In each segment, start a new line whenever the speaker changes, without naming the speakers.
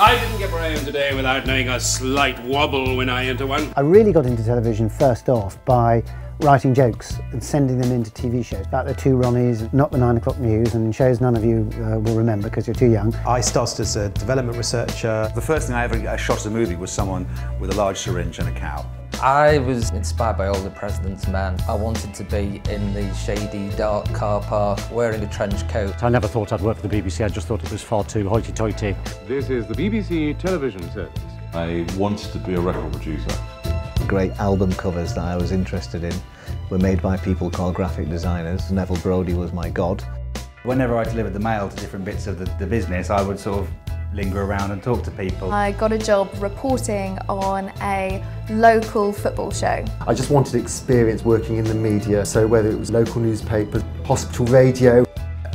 I didn't get where I am today without knowing a slight wobble when I enter one.
I really got into television first off by writing jokes and sending them into TV shows. About the Two Ronnies, Not the 9 O'Clock News, and shows none of you will remember because you're too young.
I started as a development researcher. The first thing I ever shot as a movie was someone with a large syringe and a cow.
I was inspired by All the President's Men. I wanted to be in the shady, dark car park, wearing a trench coat.
I never thought I'd work for the BBC, I just thought it was far too hoity-toity.
This is the BBC television service. I wanted to be a record producer.
The great album covers that I was interested in were made by people called graphic designers. Neville Brody was my god.
Whenever I delivered the mail to different bits of the business, I would sort of linger around and talk to people.
I got a job reporting on a local football show.
I just wanted experience working in the media, so whether it was local newspapers, hospital radio.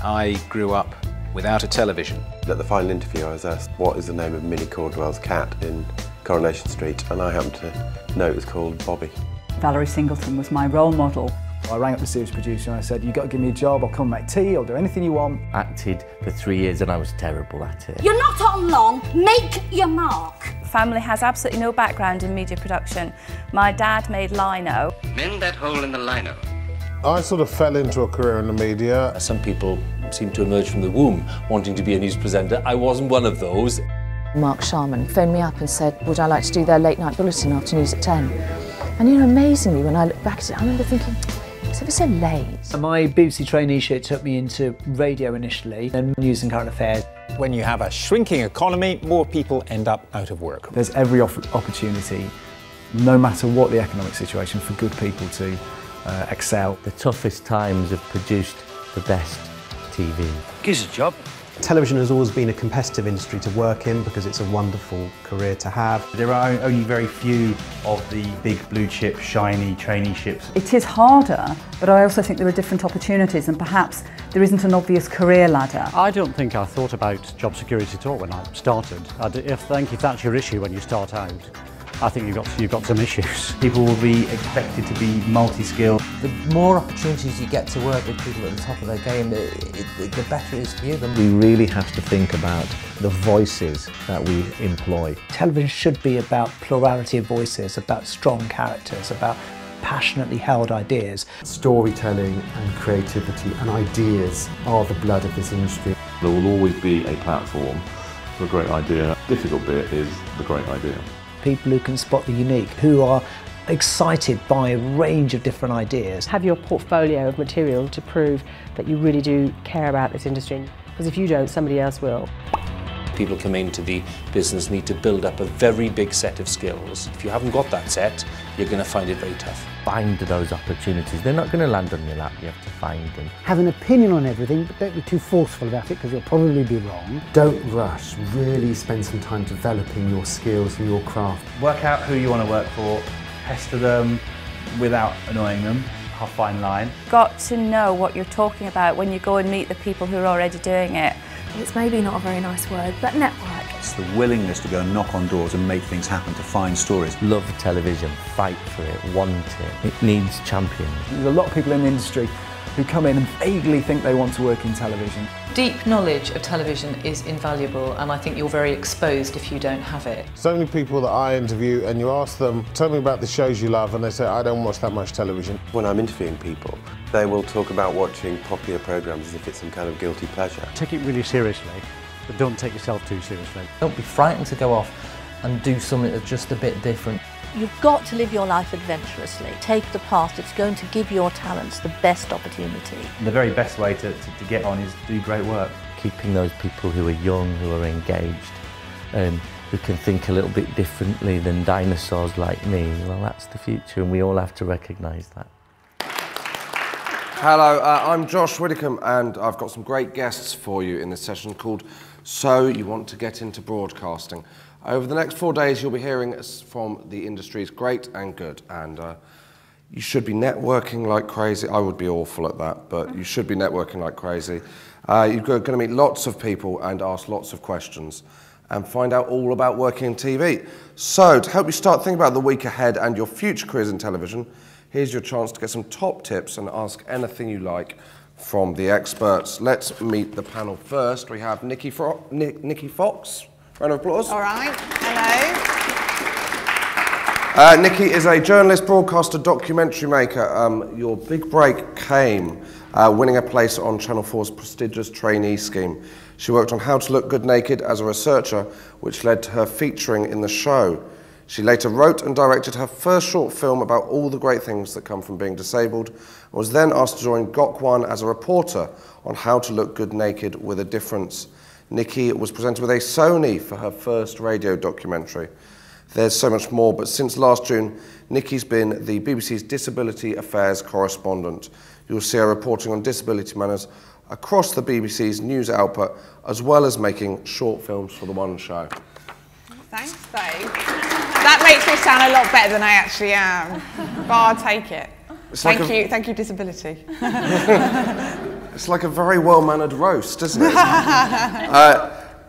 I grew up without a television.
At the final interview I was asked what is the name of Minnie Caldwell's cat in Coronation Street, and I happened to know it was called Bobby.
Valerie Singleton was my role model. I rang up the series producer and I said, you've got to give me a job, I'll come make tea, I'll do anything you want.
Acted for 3 years and I was terrible at it.
You're not on long, make your mark.
Family has absolutely no background in media production. My dad made lino.
Mend that hole in the lino.
I sort of fell into a career in the media.
Some people seem to emerge from the womb wanting to be a news presenter. I wasn't one of those.
Mark Sharman phoned me up and said, would I like to do their late night bulletin after news at 10? And you know, amazingly, when I look back at it, I remember thinking, it's ever so late.
My BBC traineeship took me into radio initially, then news and current affairs.
When you have a shrinking economy, more people end up out of work.
There's every opportunity, no matter what the economic situation, for good people to excel.
The toughest times have produced the best TV.
Gives a job.
Television has always been a competitive industry to work in because it's a wonderful career to have. There are only very few of the big blue chip, shiny traineeships.
It is harder, but I also think there are different opportunities and perhaps there isn't an obvious career ladder.
I don't think I thought about job security at all when I started. I think if that's your issue when you start out, I think you've got some issues.
People will be expected to be multi-skilled.
The more opportunities you get to work with people at the top of their game, the better it is for you.
We really have to think about the voices that we employ.
Television should be about plurality of voices, about strong characters, about passionately held ideas.
Storytelling and creativity and ideas are the blood of this industry.
There will always be a platform for a great idea. The difficult bit is the great idea.
People who can spot the unique, who are excited by a range of different ideas.
Have your portfolio of material to prove that you really do care about this industry, because if you don't, somebody else will.
People come into the business need to build up a very big set of skills. If you haven't got that set, you're going to find it very tough.
Find those opportunities. They're not going to land on your lap, you have to find them.
Have an opinion on everything, but don't be too forceful about it because you'll probably be wrong.
Don't rush, really spend some time developing your skills and your craft.
Work out who you want to work for, pester them without annoying them, a fine line.
Got to know what you're talking about when you go and meet the people who are already doing it.
It's maybe not a very nice word, but network.
It's the willingness to go and knock on doors and make things happen, to find stories.
Love television, fight for it, want it. It needs champions.
There's a lot of people in the industry who come in and vaguely think they want to work in television.
Deep knowledge of television is invaluable, and I think you're very exposed if you don't have it.
So many people that I interview and you ask them, tell me about the shows you love, and they say, I don't watch that much television.
When I'm interviewing people, they will talk about watching popular programmes as if it's some kind of guilty pleasure.
Take it really seriously, but don't take yourself too seriously.
Don't be frightened to go off and do something that's just a bit different.
You've got to live your life adventurously. Take the path that's going to give your talents the best opportunity.
The very best way to get on is do great work.
Keeping those people who are young, who are engaged, who can think a little bit differently than dinosaurs like me, well, that's the future and we all have to recognise that.
Hello, I'm Josh Widdicombe and I've got some great guests for you in this session called So You Want to Get Into Broadcasting. Over the next 4 days you'll be hearing from the industry's great and good, and you should be networking like crazy. I would be awful at that, but you should be networking like crazy. You're going to meet lots of people and ask lots of questions and find out all about working in TV. So to help you start thinking about the week ahead and your future careers in television, here's your chance to get some top tips and ask anything you like from the experts. Let's meet the panel first. We have Nikki Fox Round of applause.
All right. Hello.
Nikki is a journalist, broadcaster, documentary maker. Your big break came winning a place on Channel 4's prestigious trainee scheme. She worked on How to Look Good Naked as a researcher, which led to her featuring in the show. She later wrote and directed her first short film about all the great things that come from being disabled, and was then asked to join GOK1 as a reporter on How to Look Good Naked with a Difference. Nikki was presented with a Sony for her first radio documentary. There's so much more, but since last June, Nikki's been the BBC's Disability Affairs correspondent. You'll see her reporting on disability matters across the BBC's news output, as well as making short films for the One Show.
Thanks, Dave. That makes me sound a lot better than I actually am, but I'll take it. Thank you, disability.
It's like a very well-mannered roast, isn't it?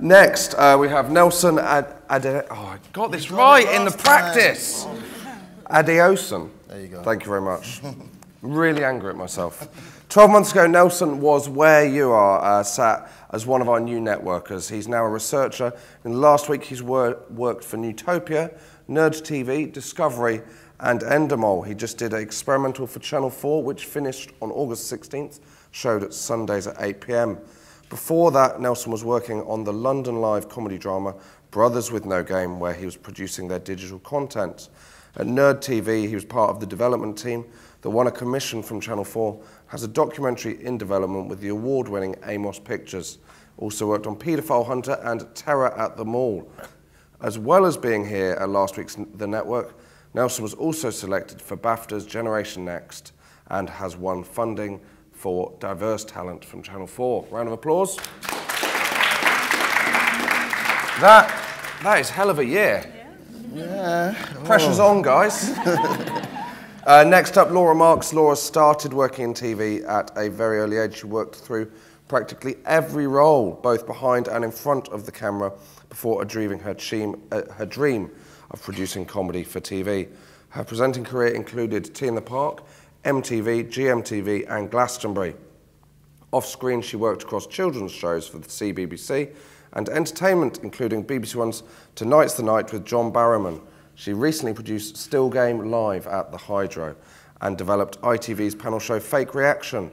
Next, we have Nelson oh, I got this right in the practice. Adeosun.
There you go.
Thank you very much. Really angry at myself. 12 months ago, Nelson was where you are, sat as one of our new networkers. He's now a researcher. And last week, he's worked for Newtopia, Nerd TV, Discovery, and Endemol. He just did an experimental for Channel 4, which finished on August 16th, showed at Sundays at 8 p.m. Before that, Nelson was working on the London Live comedy drama Brothers with No Game, where he was producing their digital content. At Nerd TV, he was part of the development team that won a commission from Channel 4, has a documentary in development with the award-winning Amos Pictures. Also worked on Paedophile Hunter and Terror at the Mall. As well as being here at last week's The Network, Nelson was also selected for BAFTA's Generation Next and has won funding for diverse talent from Channel 4. Round of applause. That is hell of a year.
Yeah.
Pressure's on, guys. Next up, Laura Marks. Laura started working in TV at a very early age. She worked through practically every role, both behind and in front of the camera, before achieving her dream of producing comedy for TV. Her presenting career included Tea in the Park, MTV, GMTV and Glastonbury. Off-screen, she worked across children's shows for the CBBC and entertainment, including BBC One's Tonight's the Night with John Barrowman. She recently produced Still Game live at the Hydro and developed ITV's panel show Fake Reaction.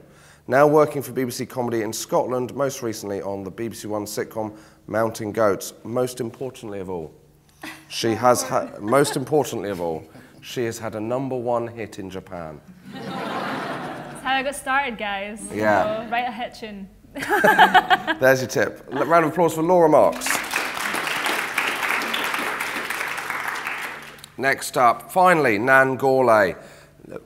Now working for BBC Comedy in Scotland, most recently on the BBC One sitcom Mountain Goats. Most importantly of all, she has had a #1 hit in Japan.
That's how I got started, guys.
Yeah.
So, write a hit tune.
There's your tip. Round of applause for Laura Marks. Next up, finally, Nan Gourlay.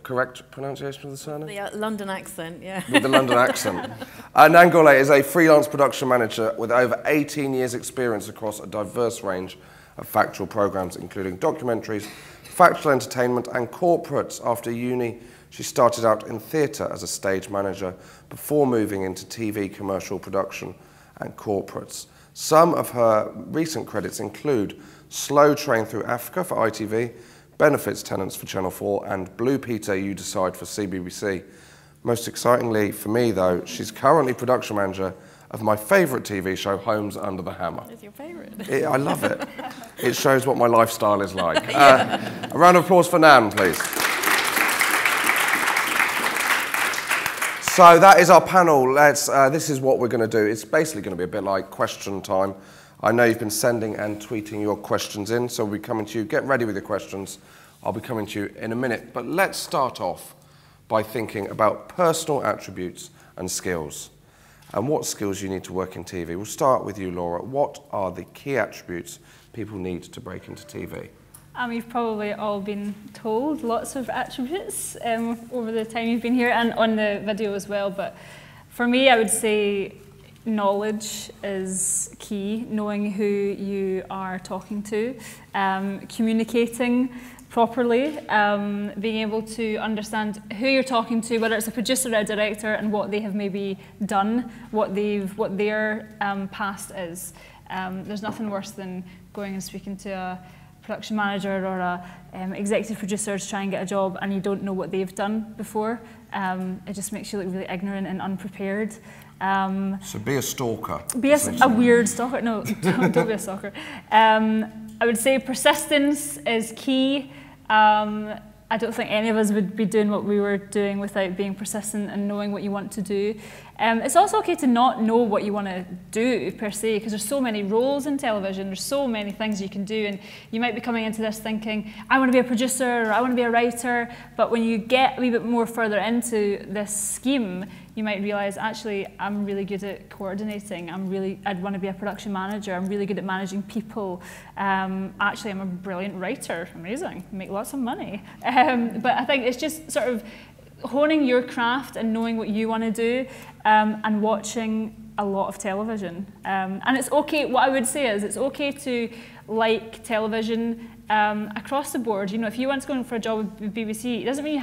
Correct pronunciation of the surname?
The London accent, yeah.
With the London accent. Nan Gourlay is a freelance production manager with over 18 years' experience across a diverse range of factual programmes, including documentaries, factual entertainment and corporates. After uni, she started out in theatre as a stage manager before moving into TV commercial production and corporates. Some of her recent credits include Slow Train Through Africa for ITV, Benefits Tenants for Channel 4 and Blue Peter You Decide for CBBC. Most excitingly for me though, she's currently production manager of my favourite TV show, Homes Under the Hammer.
It's your favourite.
I love it. It shows what my lifestyle is like. A round of applause for Nan, please. So that is our panel. This is what we're going to do. It's basically going to be a bit like question time. I know you've been sending and tweeting your questions in, so we'll be coming to you. Get ready with your questions. I'll be coming to you in a minute. But let's start off by thinking about personal attributes and skills, and what skills you need to work in TV. We'll start with you, Laura. What are the key attributes people need to break into TV?
You've probably all been told lots of attributes over the time you've been here and on the video as well, but for me I would say knowledge is key, knowing who you are talking to, communicating properly, being able to understand who you're talking to, whether it's a producer or a director, and what they have maybe done, what their past is. There's nothing worse than going and speaking to a production manager or a executive producer to try and get a job and you don't know what they've done before. It just makes you look really ignorant and unprepared.
So be a stalker.
Be a weird stalker. No, don't be a stalker. I would say persistence is key. I don't think any of us would be doing what we were doing without being persistent and knowing what you want to do. It's also okay to not know what you want to do per se, because there's so many roles in television, there's so many things you can do, and you might be coming into this thinking, I want to be a producer or I want to be a writer, but when you get a wee bit more further into this scheme, you might realise, actually, I'm really good at coordinating, I'd want to be a production manager, I'm really good at managing people, actually I'm a brilliant writer, amazing, make lots of money. But I think it's just sort of honing your craft and knowing what you want to do, and watching a lot of television. And it's okay, what I would say is it's okay to like television across the board. You know, if you want to go in for a job with BBC, it doesn't mean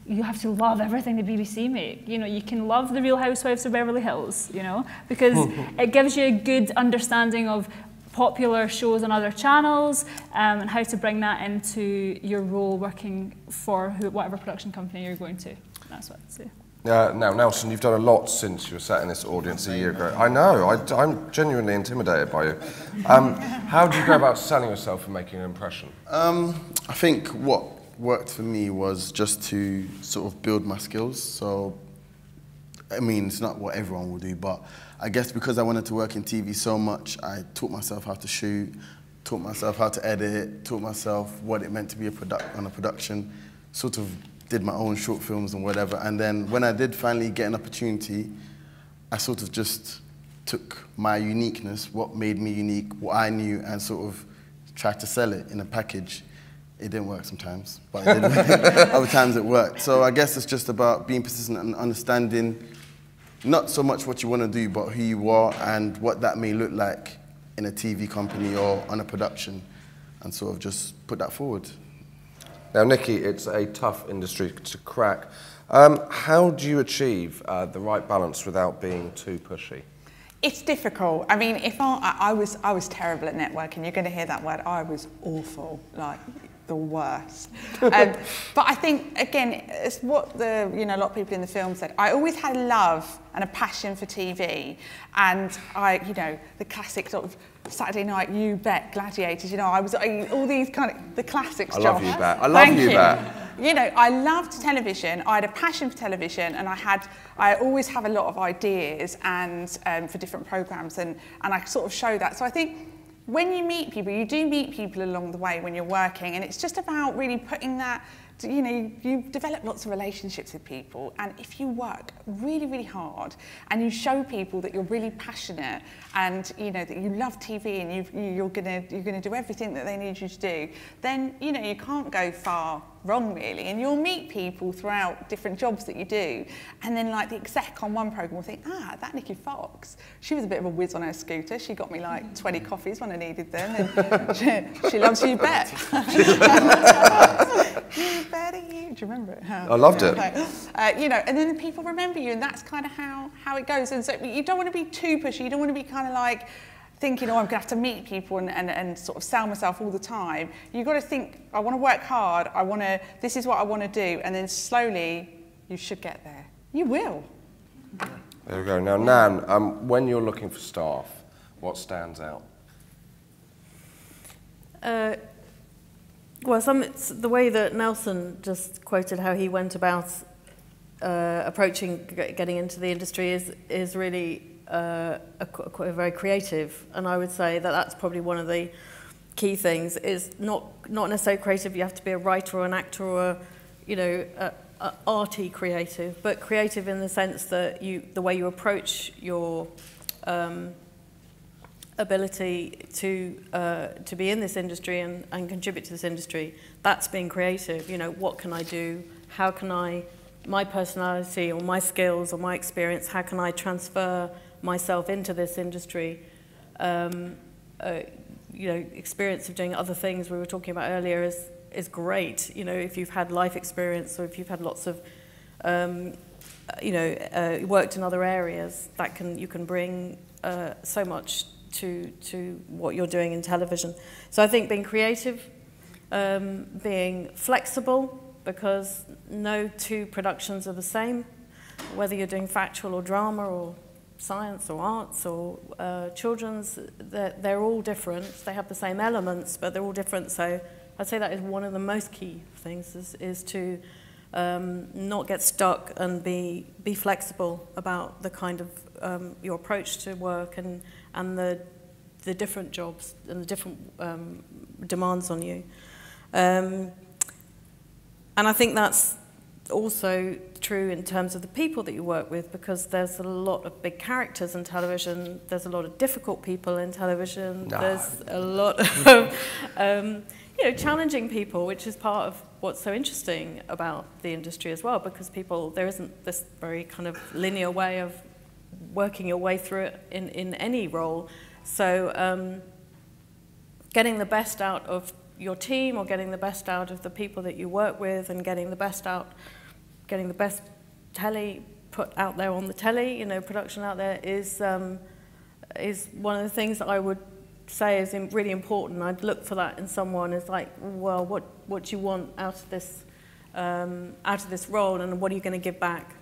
you have to love everything the BBC make. You know, you can love The Real Housewives of Beverly Hills, you know, because it gives you a good understanding of popular shows on other channels, and how to bring that into your role working for whatever production company you're going to. That's what I'd say.
Now, Nelson, you've done a lot since you were sat in this audience a year ago. I know, I'm genuinely intimidated by you. How do you go about selling yourself and making an impression?
I think what worked for me was just to sort of build my skills. So, I mean, it's not what everyone will do, but I guess because I wanted to work in TV so much, I taught myself how to shoot, taught myself how to edit, taught myself what it meant to be on a production, sort of did my own short films and whatever. And then when I did finally get an opportunity, I sort of just took my uniqueness, what made me unique, what I knew, and sort of tried to sell it in a package. It didn't work sometimes, but it did. Other times it worked. So I guess it's just about being persistent and understanding not so much what you want to do, but who you are and what that may look like in a TV company or on a production, and sort of just put that forward.
Now, Nikki, it's a tough industry to crack. How do you achieve the right balance without being too pushy?
It's difficult. I mean, if I was terrible at networking. You're going to hear that word. I was awful, like the worst. But I think, again, it's what a lot of people in the film said. I always had a love and a passion for TV, and the classic sort of Saturday night, You Bet, Gladiators. I was all these kind of the classics.
I love You Bet. I love You Bet.
I loved television. I had a passion for television, and I always have a lot of ideas and for different programs, and I sort of show that. So I think when you meet people, you do meet people along the way when you're working, and it's just about really putting that. You develop lots of relationships with people, and if you work really, really hard and you show people that you're really passionate and that you love TV and you're gonna do everything that they need you to do, then you can't go far wrong really, and you'll meet people throughout different jobs that you do, and then like the exec on one programme will think, that Nikki Fox, she was a bit of a whiz on her scooter, she got me like 20 coffees when I needed them, and she loves You Bet. You better you. Do you remember it?
I loved it.
And then people remember you, and that's kind of how it goes. And so you don't want to be too pushy. You don't want to be kind of like thinking, I'm going to have to meet people and sort of sell myself all the time. You've got to think, I want to work hard. This is what I want to do. And then slowly, you should get there. You will.
There we go. Now, Nan, when you're looking for staff, what stands out?
Well, the way that Nelson just quoted how he went about approaching getting into the industry is really very creative, and I would say that that's probably one of the key things. Is not necessarily creative. You have to be a writer or an actor or a arty creative, but creative in the sense that the way you approach your ability to be in this industry and contribute to this industry, that's being creative. What can I do? How can my personality or my skills or my experience, how can I transfer myself into this industry? Experience of doing other things we were talking about earlier is great. If you've had life experience or if you've had lots of worked in other areas, you can bring so much to what you're doing in television. So I think being creative, being flexible, because no two productions are the same, whether you're doing factual or drama or science or arts or children's, they're all different. They have the same elements, but they're all different. So I'd say that is one of the most key things, is to not get stuck and be flexible about the kind of your approach to work and the different jobs and the different demands on you. And I think that's also true in terms of the people that you work with, because there's a lot of big characters in television, there's a lot of difficult people in television, there's a lot of challenging people, which is part of what's so interesting about the industry as well, because there isn't this very kind of linear way of working your way through it in any role. So getting the best out of your team, or getting the best out of the people that you work with, and getting the best telly put out there on the telly, production out there, is one of the things that I would say is really important. I'd look for that in someone, is like, well, what do you want out of this role, and what are you going to give back?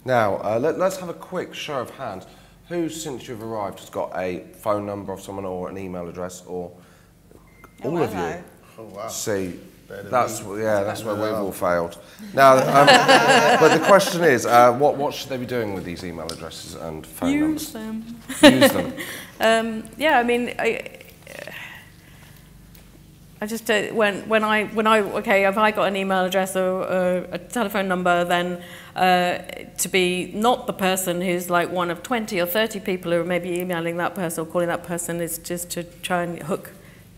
Now, let's have a quick show of hands. Who, since you've arrived, has got a phone number of someone or an email address, or all of you?
Oh, wow.
See, that's where we've all failed. Now, but the question is, what should they be doing with these email addresses and phone numbers? Use them.
Yeah, I mean, I just when I okay, if I got an email address or a telephone number, then to be not the person who's like one of 20 or 30 people who are maybe emailing that person or calling that person, is just to try and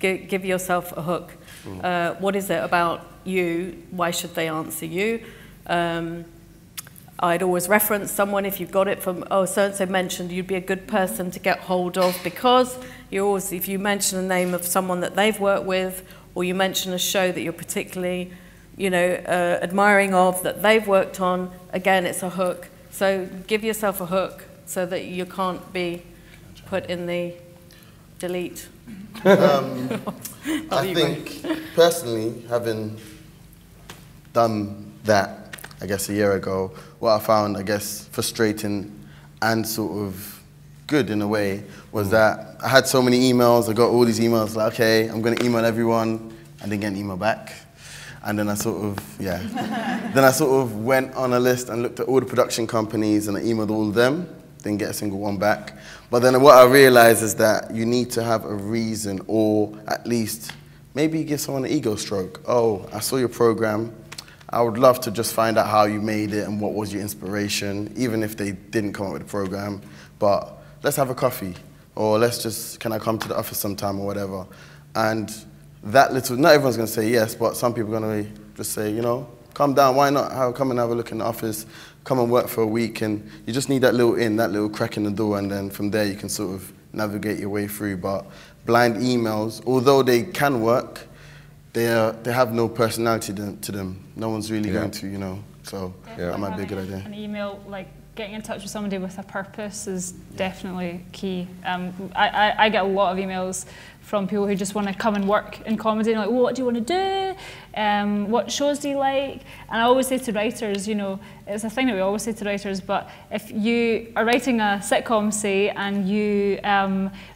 give yourself a hook. What is it about you? Why should they answer you? I'd always reference someone if you've got it from, oh, so-and-so mentioned you'd be a good person to get hold of, because you always, if you mention the name of someone that they've worked with, or you mention a show that you're particularly, admiring of, that they've worked on, again, it's a hook. So give yourself a hook so that you can't be put in the delete.
I think, personally, having done that, I guess, a year ago, what I found, I guess, frustrating and sort of good in a way, was that I had so many emails, I got all these emails, like, okay, I'm going to email everyone, and didn't get an email back. And then I sort of, then I sort of went on a list and looked at all the production companies, and I emailed all of them, didn't get a single one back. But then what I realized is that you need to have a reason, or at least maybe give someone an ego stroke. Oh, I saw your program. I would love to just find out how you made it and what was your inspiration, even if they didn't come up with a program. But let's have a coffee, or can I come to the office sometime, or whatever. And that little, not everyone's going to say yes, but some people are going to just say, come down, why not? Come and have a look in the office, come and work for a week. And you just need that little crack in the door, and then from there you can sort of navigate your way through. But blind emails, although they can work, they have no personality to them. No one's really going to, so that might be a good idea.
An email, like getting in touch with somebody with a purpose, is definitely key. I get a lot of emails from people who just want to come and work in comedy, and like, well, what do you want to do? What shows do you like? And I always say to writers, it's a thing that we always say to writers, but if you are writing a sitcom, say, and you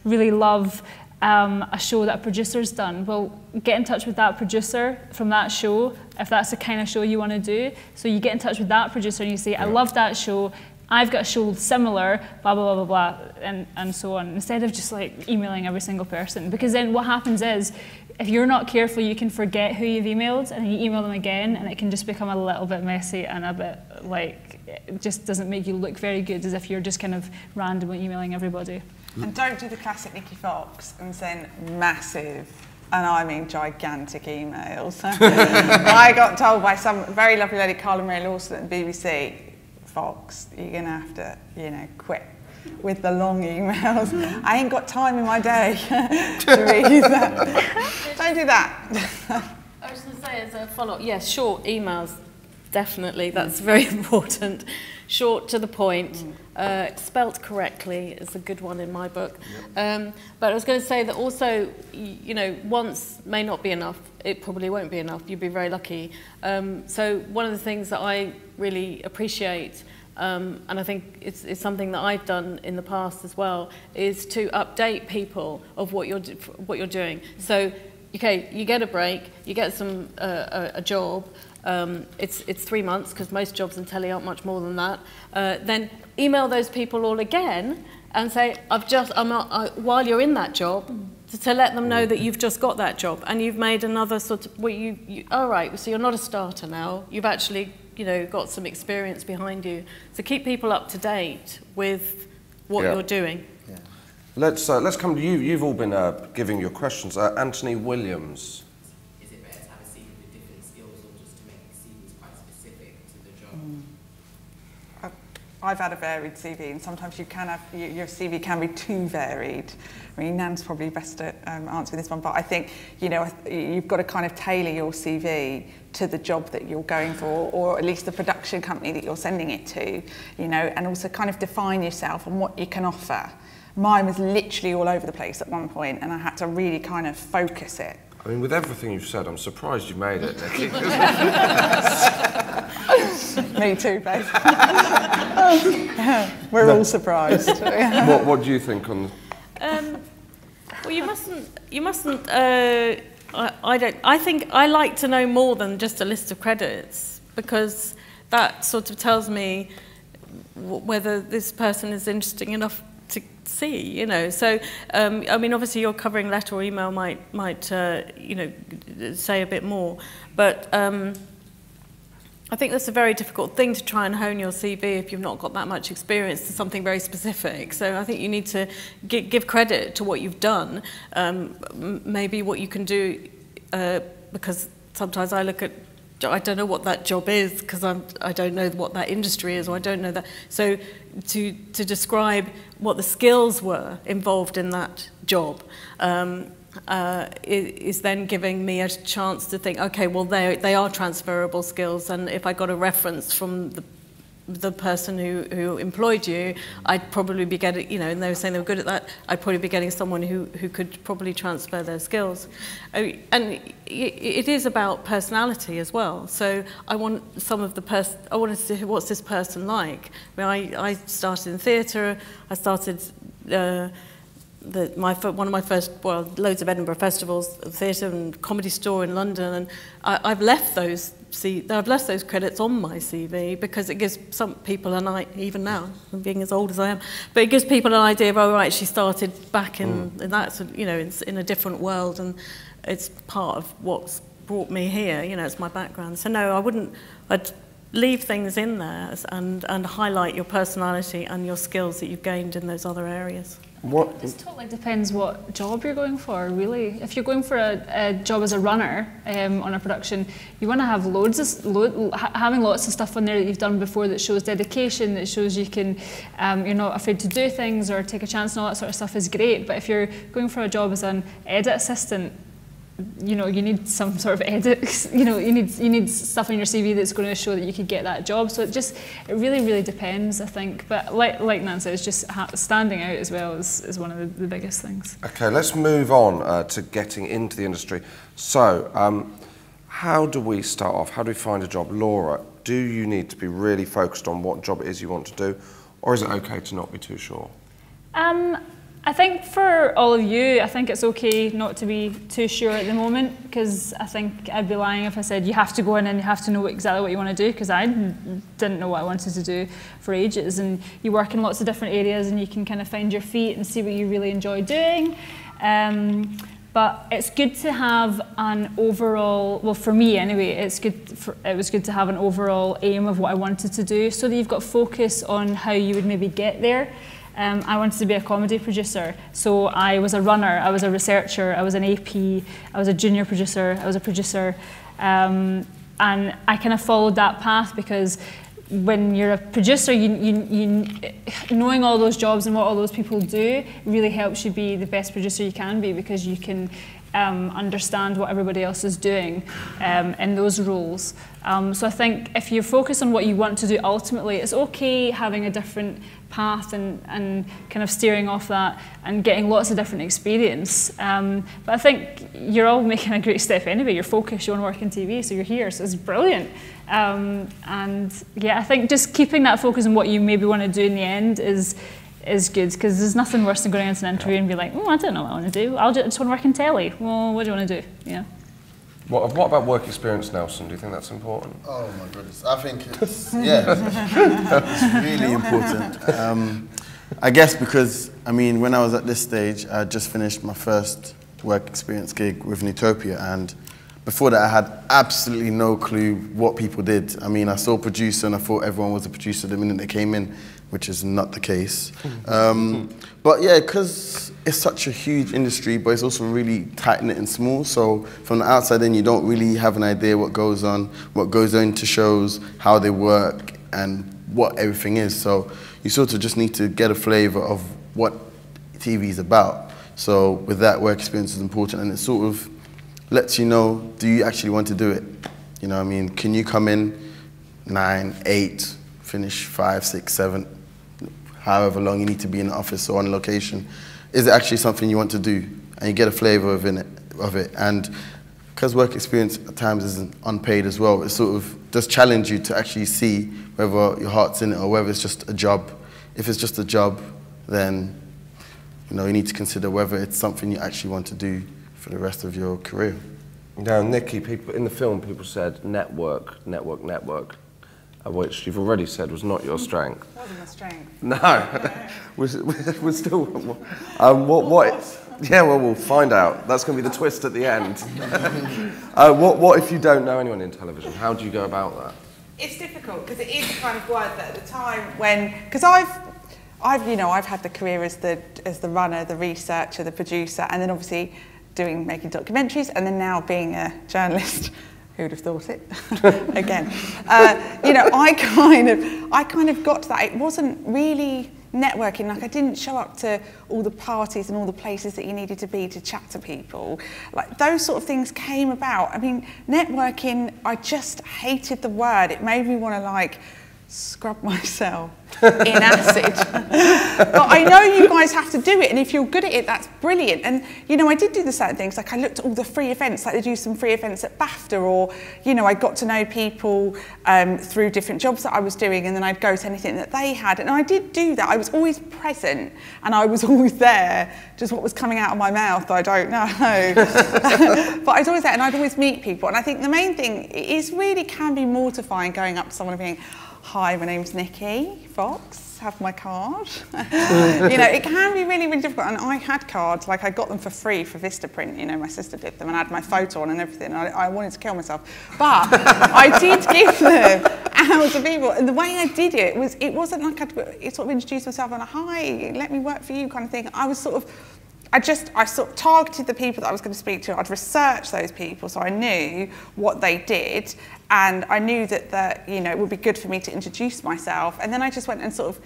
really love a show that a producer's done, well, get in touch with that producer from that show, if that's the kind of show you want to do. So you get in touch with that producer and you say, I love that show, I've got a show similar, blah, blah, blah, blah, blah, and so on, instead of just like emailing every single person. Because then what happens is, if you're not careful, you can forget who you've emailed, and you email them again, and it can just become a little bit messy and a bit like, it just doesn't make you look very good, as if you're just kind of randomly emailing everybody.
And don't do the classic Nikki Fox and send massive, and I mean gigantic emails. I got told by some very lovely lady, Carla Marie Lawson at the BBC, Fox, you're going to have to, quit with the long emails. I ain't got time in my day to read that. Don't do that.
I was going to say, as a follow-up, yes, short emails, definitely. That's very important. Short to the point, spelt correctly is a good one in my book. But I was going to say that also, you know, once may not be enough. It probably won't be enough. You'd be very lucky. So one of the things that I really appreciate, and I think it's something that I've done in the past as well, is to update people of what you're doing. So, okay, you get a break, you get a job. It's 3 months, because most jobs in telly aren't much more than that. Then email those people all again and say, while you're in that job, to let them know that you've just got that job and you've made another sort of, all right, so you're not a starter now. You've actually, you know, got some experience behind you. So keep people up to date with what you're doing.
Yeah. Let's come to you. You've all been giving your questions. Anthony Williams.
Is it better to have a CV with different skills or just to make CVs quite specific to the job?
I've had a varied CV, and sometimes you can have, your CV can be too varied. I mean, Nan's probably best at answering this one, but I think, you know, you've got to kind of tailor your CV to the job that you're going for, or at least the production company that you're sending it to, you know, and also kind of define yourself and what you can offer. Mine was literally all over the place at one point, and I had to really kind of focus it.
I mean, with everything you've said, I'm surprised you made it, Nikki.
Me too, babe. We're all surprised.
What do you think on?
Well, you mustn't. I think I like to know more than just a list of credits, because that sort of tells me whether this person is interesting enough to see, you know. So, I mean, obviously your covering letter or email might you know, say a bit more, but I think that's a very difficult thing to try and hone your CV if you've not got that much experience to something very specific. So I think you need to give credit to what you've done, maybe what you can do, because sometimes I look at, I don't know what that job is because I don't know what that industry is, or I don't know that. So to describe what the skills were involved in that job is then giving me a chance to think, okay, well, they are transferable skills, and if I got a reference from the person who employed you, I'd probably be getting, you know, and they were saying they were good at that, I'd probably be getting someone who could probably transfer their skills. And it is about personality as well. So I want I wanted to see, what's this person like? I mean, I started in theatre, I started one of my first, well, loads of Edinburgh festivals, theatre and comedy store in London, and I've left those credits on my CV because it gives some people even now, I'm being as old as I am, but it gives people an idea of, oh right, she started back in that, you know, in a different world, and it's part of what's brought me here, you know, it's my background. So no, I'd leave things in there and highlight your personality and your skills that you've gained in those other areas.
It totally depends what job you're going for, really. If you're going for a job as a runner on a production, you want to have having lots of stuff on there that you've done before that shows dedication, that shows you can, you're not afraid to do things or take a chance, and all that sort of stuff is great. But if you're going for a job as an edit assistant, you know, you need some sort of edits, you know, you need stuff on your CV that's going to show that you could get that job. So it really depends, I think. But like Nan said, it's just standing out as well is one of the biggest things.
Okay, let's move on to getting into the industry. So, how do we start off? How do we find a job? Laura, do you need to be really focused on what job it is you want to do, or is it okay to not be too sure?
I think for all of you, I think it's okay not to be too sure at the moment, because I think I'd be lying if I said you have to go in and you have to know exactly what you want to do, because I didn't know what I wanted to do for ages. And you work in lots of different areas and you can kind of find your feet and see what you really enjoy doing. But it's good to have an overall, well for me anyway, it was good to have an overall aim of what I wanted to do, so that you've got focus on how you would maybe get there. I wanted to be a comedy producer, so I was a runner, I was a researcher, I was an AP, I was a junior producer, I was a producer, and I kind of followed that path, because when you're a producer, knowing all those jobs and what all those people do really helps you be the best producer you can be, because you can understand what everybody else is doing in those roles. So I think if you focus on what you want to do ultimately, it's okay having a different path and kind of steering off that and getting lots of different experience. But I think you're all making a great step anyway. You're focused, you want to work in TV, so you're here, so it's brilliant. And yeah, I think just keeping that focus on what you maybe want to do in the end is good, because there's nothing worse than going into an interview and be like, oh, I don't know what I want to do. I just want to work in telly. Well, what do you want to do? Yeah.
What about work experience, Nelson? Do you think that's important?
Oh my goodness, I think it's, yeah, it's really important. I guess because, I mean, when I was at this stage, I had just finished my first work experience gig with Utopia, and before that I had absolutely no clue what people did. I mean, I saw producer and I thought everyone was a producer the minute they came in, which is not the case. But yeah, because it's such a huge industry, but it's also really tight-knit and small, so from the outside in, you don't really have an idea what goes into shows, how they work, and what everything is. So you sort of just need to get a flavour of what TV is about. So with that, work experience is important, and it sort of lets you know, do you actually want to do it? You know what I mean? Can you come in 9, 8, finish 5, 6, 7, however long you need to be in the office or on location? Is it actually something you want to do? And you get a flavour of it. And because work experience at times isn't unpaid as well, it sort of does challenge you to actually see whether your heart's in it or whether it's just a job. If it's just a job, then you need to consider whether it's something you actually want to do for the rest of your career.
Now, Nikki, people in the film, people said network, which you've already said was not your strength.
It wasn't my strength.
No, we're still. What? Yeah, well, we'll find out. That's going to be the twist at the end. What if you don't know anyone in television? How do you go about that?
It's difficult because it is the kind of work that at the time when, because I've had the career as the runner, the researcher, the producer, and then obviously making documentaries, and then now being a journalist. Who'd have thought it? Again, I kind of got to that. It wasn't really networking. Like, I didn't show up to all the parties and all the places that you needed to be to chat to people. Like, those sort of things came about. I mean, networking, I just hated the word. It made me want to scrub myself in acid. But I know you guys have to do it, and if you're good at it, that's brilliant. And I did do the certain things, like I looked at all the free events, like they do some free events at BAFTA, or I got to know people through different jobs that I was doing, and then I'd go to anything that they had, and I did do that. I was always present, and I was always there. Just what was coming out of my mouth, I don't know. But I was always there, and I'd always meet people. And I think the main thing is really can be mortifying going up to someone and being, hi, my name's Nikki Fox, have my card. It can be really, really difficult. And I had cards, like I got them for free for Vistaprint, my sister did them, and I had my photo on and everything. And I wanted to kill myself. But I did give them out to people. And the way I did it wasn't like I'd sort of introduce myself and, hi, let me work for you kind of thing. I was I sort of targeted the people that I was going to speak to. I'd researched those people, so I knew what they did, and I knew that it would be good for me to introduce myself. And then I just went and sort of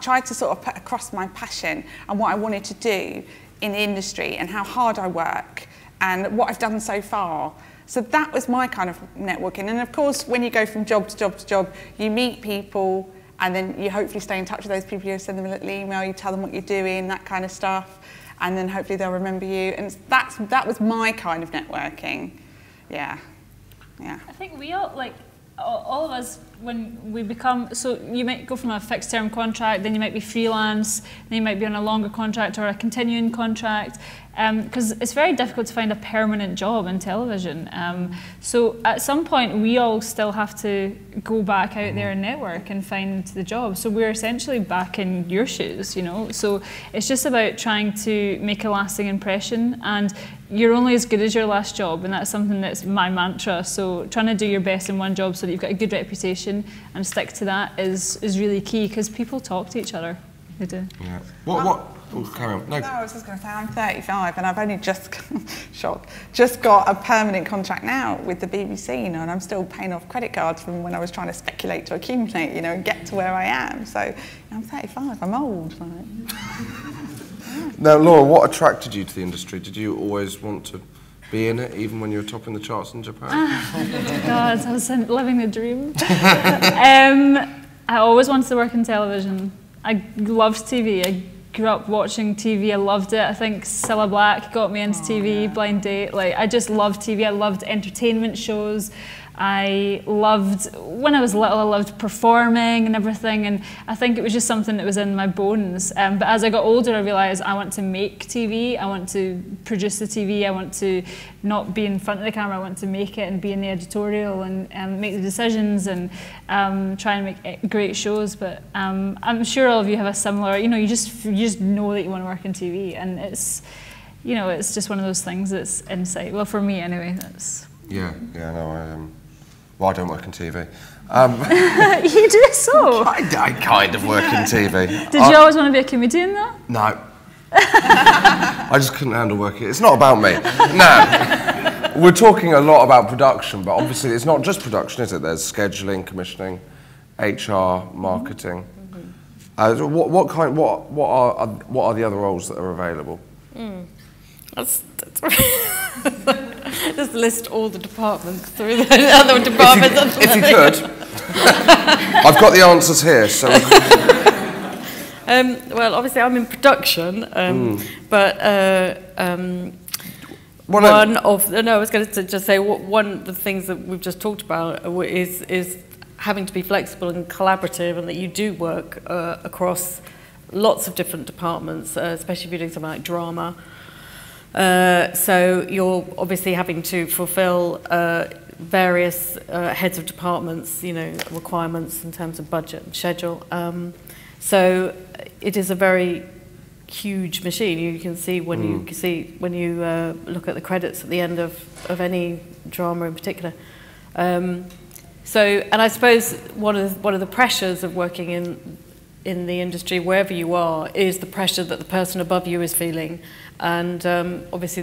tried to sort of put across my passion and what I wanted to do in the industry and how hard I work and what I've done so far. So that was my kind of networking. And of course, when you go from job to job to job, you meet people, and then you hopefully stay in touch with those people. You send them a little email, you tell them what you're doing, that kind of stuff. And then hopefully they'll remember you. And that was my kind of networking. Yeah.
I think we all of us, when we become, so you might go from a fixed term contract, then you might be freelance, then you might be on a longer contract or a continuing contract, because it's very difficult to find a permanent job in television. So at some point we all still have to go back out there and network and find the job. So we're essentially back in your shoes, So it's just about trying to make a lasting impression, and you're only as good as your last job, and that's something that's my mantra. So trying to do your best in one job so that you've got a good reputation and stick to that is really key, because people talk to each other. They do.
Yeah. What? Oh, carry on. No,
I was just going to say, I'm 35 and I've only just got a permanent contract now with the BBC, and I'm still paying off credit cards from when I was trying to speculate to accumulate, and get to where I am. So I'm 35, I'm old.
Now, Laura, what attracted you to the industry? Did you always want to be in it, even when you were topping the charts in Japan?
God, I was living the dream. I always wanted to work in television. I loved TV. I grew up watching TV. I loved it. I think Cilla Black got me into TV, Blind Date. Like, I just loved TV. I loved entertainment shows. I loved, when I was little, I loved performing and everything, and I think it was just something that was in my bones. But as I got older, I realised I want to make TV, I want to produce the TV, I want to not be in front of the camera, I want to make it and be in the editorial and make the decisions and try and make great shows. But I'm sure all of you have a similar, you just know that you want to work in TV, and it's, it's just one of those things that's inside. Well, for me anyway, that's...
Yeah, no, well, I don't work in TV.
You do so?
I kind of work in TV.
Did you always want to be a comedian though?
No. I just couldn't handle working. It's not about me. No. We're talking a lot about production, but obviously it's not just production, is it? There's scheduling, commissioning, HR, marketing. What are the other roles that are available?
That's just list all the departments through the other departments.
If you could. I've got the answers here, so...
well, obviously I'm in production, but I was going to just say one of the things that we've just talked about is having to be flexible and collaborative, and that you do work across lots of different departments, especially if you're doing something like drama. So you're obviously having to fulfill various heads of departments, requirements in terms of budget and schedule. So it is a very huge machine. You can see when you look at the credits at the end of any drama in particular. And I suppose one of the pressures of working in the industry, wherever you are, is the pressure that the person above you is feeling. And obviously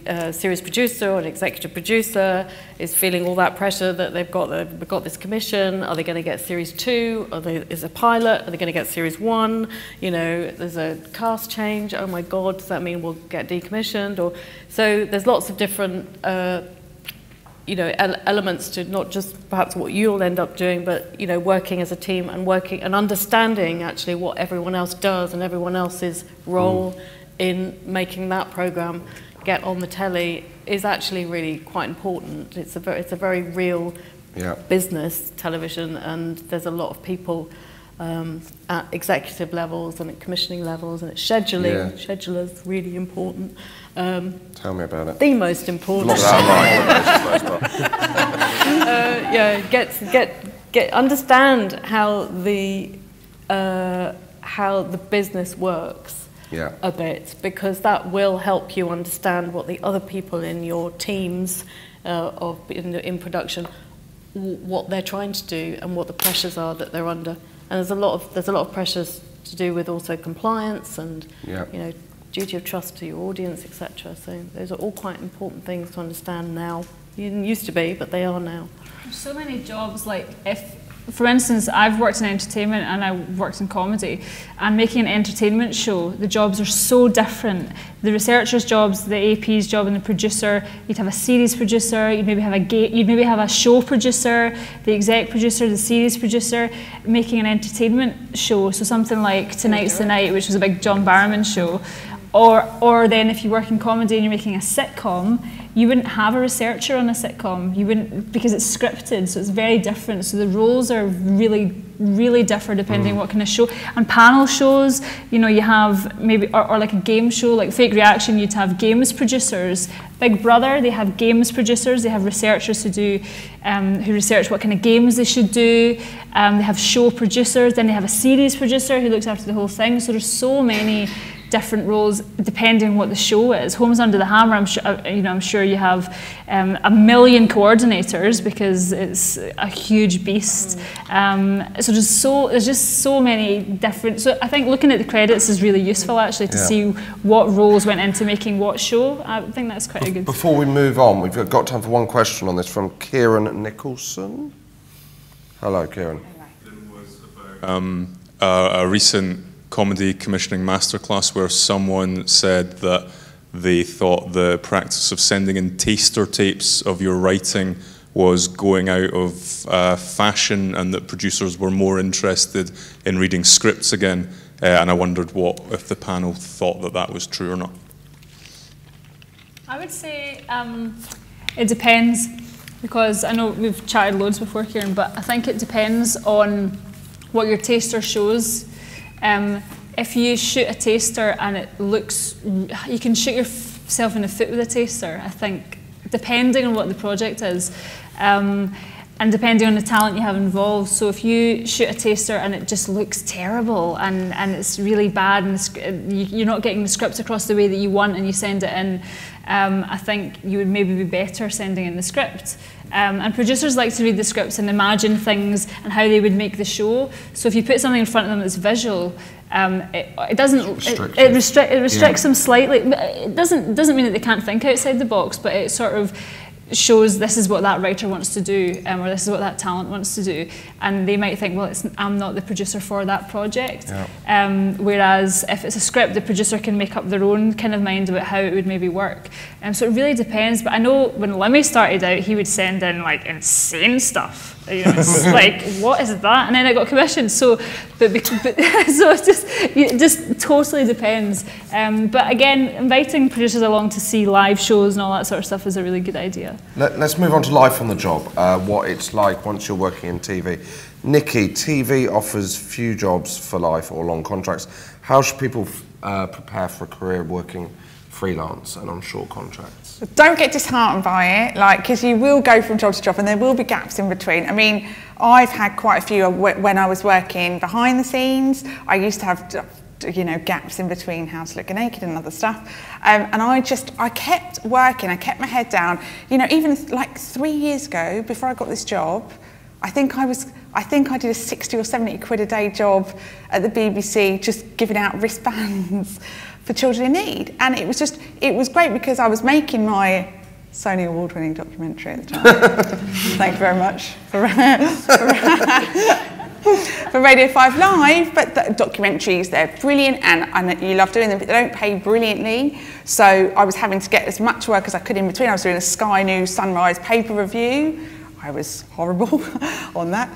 the series producer or an executive producer is feeling all that pressure that they've got this commission. Are they going to get series 2? Is a pilot? Are they going to get series 1? There's a cast change. Oh my God, does that mean we'll get decommissioned? So there's lots of different elements to not just perhaps what you'll end up doing, but working as a team and working and understanding actually what everyone else does and everyone else's role in making that programme get on the telly is actually really quite important. It's a very real business, television, and there's a lot of people at executive levels and at commissioning levels, and at scheduling. Yeah. Schedulers really important.
Tell me about it.
The most important. Understand how the business works.
Yeah.
A bit, because that will help you understand what the other people in your teams in production, what they're trying to do and what the pressures are that they're under. And there's a lot of pressures to do with also compliance and duty of trust to your audience, etc. So those are all quite important things to understand now. You didn't used to be, but they are now.
There's so many jobs, like for instance, I've worked in entertainment and I worked in comedy, and making an entertainment show, the jobs are so different. The researcher's jobs, the AP's job, and the producer, you'd have a series producer, you'd maybe have a show producer, the exec producer, the series producer, making an entertainment show, so something like Tonight's the Night, which was a big John Barrowman show. Or then if you work in comedy and you're making a sitcom, you wouldn't have a researcher on a sitcom. You wouldn't, because it's scripted, so it's very different. So the roles are really, really differ depending what kind of show. And panel shows, you have maybe, or like a game show, like Fake Reaction, you'd have games producers. Big Brother, they have games producers. They have researchers who research what kind of games they should do. They have show producers. Then they have a series producer who looks after the whole thing. So there's so many different roles depending on what the show is. Homes Under the Hammer, I'm sure you have a million coordinators because it's a huge beast. So there's just so many different. So I think looking at the credits is really useful actually to see what roles went into making what show. I think that's quite a good.
Before we move on, we've got time for one question on this from Kieran Nicholson. Hello, Kieran.
A recent comedy commissioning masterclass where someone said that they thought the practice of sending in taster tapes of your writing was going out of fashion, and that producers were more interested in reading scripts again. And I wondered if the panel thought that that was true or not.
I would say it depends, because I know we've chatted loads before, Kieran, but I think it depends on what your taster shows. If you shoot a taster and it looks, you can shoot yourself in the foot with a taster, I think, depending on what the project is. And depending on the talent you have involved. So if you shoot a taster and it just looks terrible and it's really bad and you're not getting the script across the way that you want and you send it in, I think you would maybe be better sending in the script. And producers like to read the scripts and imagine things and how they would make the show. So if you put something in front of them that's visual, it restricts them slightly. It doesn't mean that they can't think outside the box, but it sort of shows this is what that writer wants to do, or this is what that talent wants to do, and they might think, well, I'm not the producer for that project. Yeah. Whereas if it's a script, the producer can make up their own kind of mind about how it would maybe work. So it really depends. But I know when Lemmy started out, he would send in like insane stuff. You know, it's like, what is that? And then I got commissioned. So, so it just totally depends. But again, inviting producers along to see live shows and all that sort of stuff is a really good idea.
Let's move on to life on the job, what it's like once you're working in TV. Nikki, TV offers few jobs for life or long contracts. How should people prepare for a career working freelance and on short contracts?
Don't get disheartened by it, because you will go from job to job and there will be gaps in between. I mean, I've had quite a few when I was working behind the scenes. I used to have, you know, gaps in between How to Look Naked and other stuff. And I kept working, I kept my head down. You know, even like 3 years ago, before I got this job, I think I did a 60 or 70 quid a day job at the BBC, just giving out wristbands for children in need. And it was great because I was making my Sony award-winning documentary at the time. Thank you very much for Radio 5 Live, but the documentaries, they're brilliant and you love doing them, but they don't pay brilliantly. So I was having to get as much work as I could in between. I was doing a Sky News Sunrise paper review. I was horrible on that.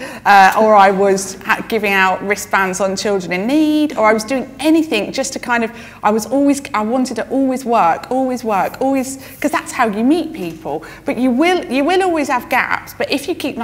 Or I was giving out wristbands on children in need, or I was doing anything just to kind of, I wanted to always work, because that's how you meet people. But you will always have gaps, but if you keep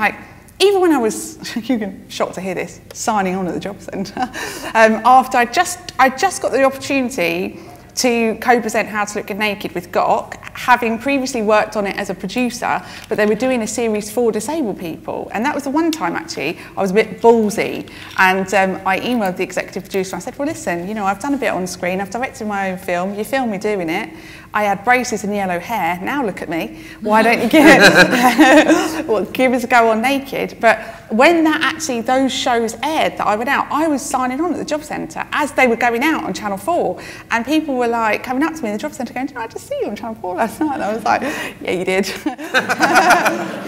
even when I was, you're shocked to hear this, signing on at the job centre, after I just got the opportunity to co-present How to Look Naked with Gok, having previously worked on it as a producer, but they were doing a series for disabled people. And that was the one time, actually, I was a bit ballsy. And I emailed the executive producer. I said, well, listen, you know, I've done a bit on screen. I've directed my own film. You film me doing it. I had braces and yellow hair. Now look at me. Why don't you give us a go on Naked? But when those shows aired that I went out, I was signing on at the job centre as they were going out on Channel 4. And people were like coming up to me in the job centre going, did I just see you on Channel 4 last night? And I was like, yeah, you did.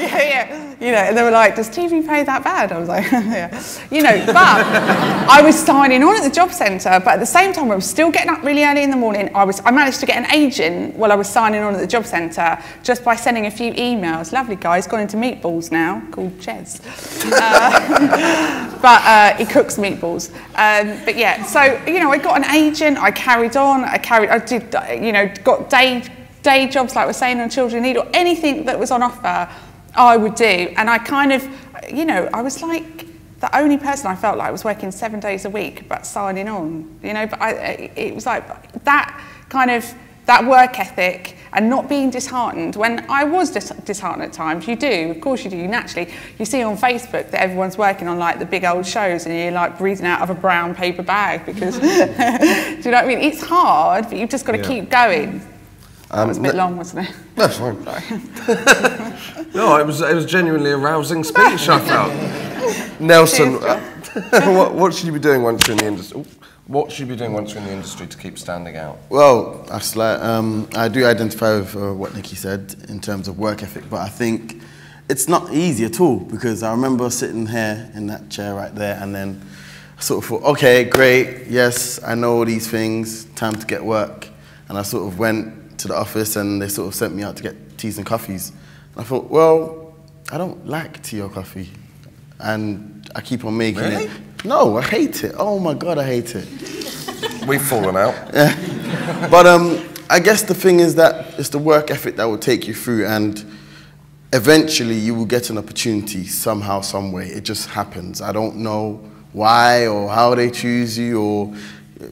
yeah. You know, and they were like, does TV pay that bad? I was like, yeah. You know, but I was signing on at the job centre, but at the same time I was still getting up really early in the morning. I managed to get an agent while I was signing on at the job centre just by sending a few emails. Lovely guy, he's gone into meatballs now, called Ches. But he cooks meatballs. But yeah, so, you know, I got an agent, I carried on, I did, you know, got day jobs like we're saying on Children in Need, or anything that was on offer, I would do. And I kind of, you know, I was like the only person I felt like was working 7 days a week but signing on, you know, but it was like that kind of, that work ethic and not being disheartened. When I was disheartened at times, you do, of course you do, naturally. You see on Facebook that everyone's working on like the big old shows and you're like breathing out of a brown paper bag because, do you know what I mean? It's hard, but you've just got to keep going. That was a bit long, wasn't it?
That's fine. Sorry. No, it was genuinely a rousing speech, I felt. Nelson, what should you be doing once you're in the industry? What should you be doing once you're in the industry to keep standing out?
Well, I do identify with what Nikki said in terms of work ethic, but I think it's not easy at all, because I remember sitting here in that chair right there and then sort of thought, okay, great, yes, I know all these things, time to get work. And I sort of went to the office and they sort of sent me out to get teas and coffees. And I thought, well, I don't like tea or coffee. And I keep on making it. No, I hate it. Oh my God, I hate it.
We've fallen out.
Yeah. But I guess the thing is that it's the work ethic that will take you through, and eventually you will get an opportunity somehow, some way. It just happens. I don't know why or how they choose you, or,